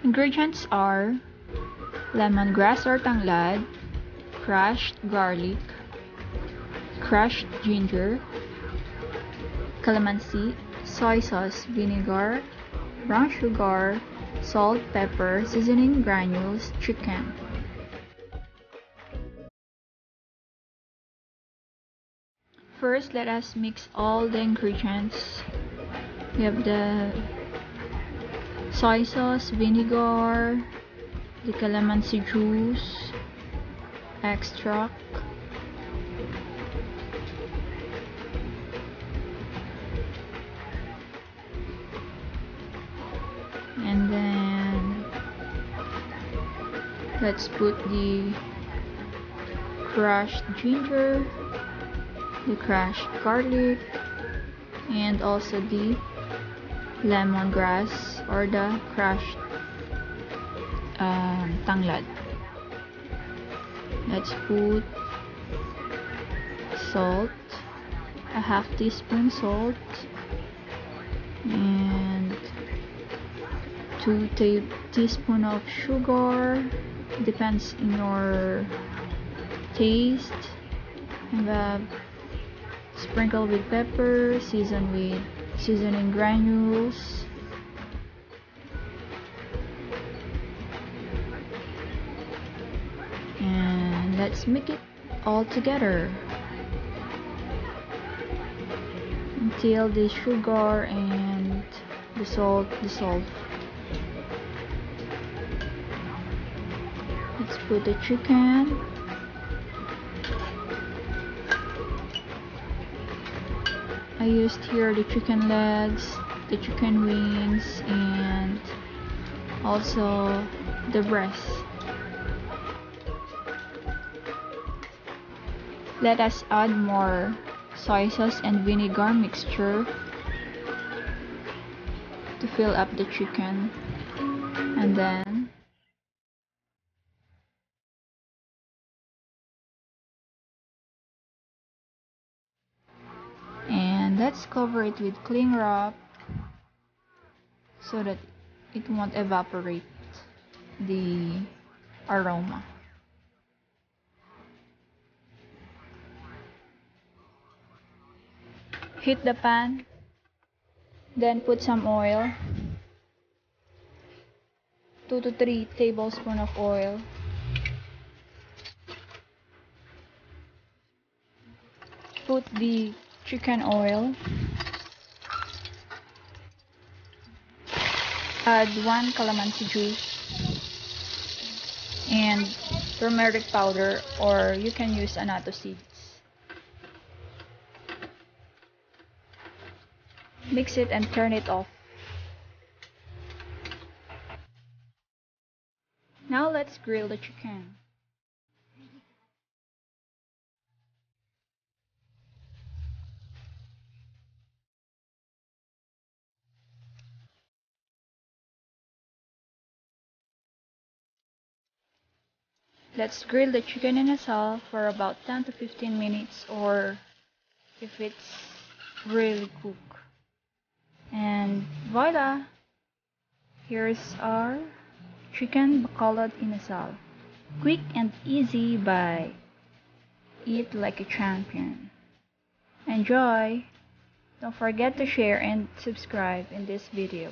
Ingredients are lemongrass or tanglad, crushed garlic, crushed ginger, calamansi, soy sauce, vinegar, brown sugar, salt, pepper, seasoning granules, chicken. First, let us mix all the ingredients. We have the soy sauce, vinegar, the calamansi juice, extract, and then let's put the crushed ginger, the crushed garlic, and also the lemongrass or the crushed tanglad. Let's put salt, a half teaspoon salt, and 2 teaspoons of sugar, depends on your taste, and sprinkle with pepper, season with seasoning granules, and let's mix it all together until the sugar and the salt dissolve. Let's put the chicken. I used here the chicken legs, the chicken wings, and also the breast. Let us add more soy sauce and vinegar mixture to fill up the chicken, and then let's cover it with cling wrap so that it won't evaporate the aroma. Heat the pan, then put some oil, 2 to 3 tablespoons of oil. Put the chicken oil, add 1 calamansi juice and turmeric powder, or you can use annatto seeds. Mix it and turn it off. Now let's grill the chicken. Let's grill the chicken in a salt for about 10 to 15 minutes, or if it's really cooked. And voila! Here's our chicken bacolod inasal. Quick and easy by Eat Like a Champion. Enjoy! Don't forget to share and subscribe in this video.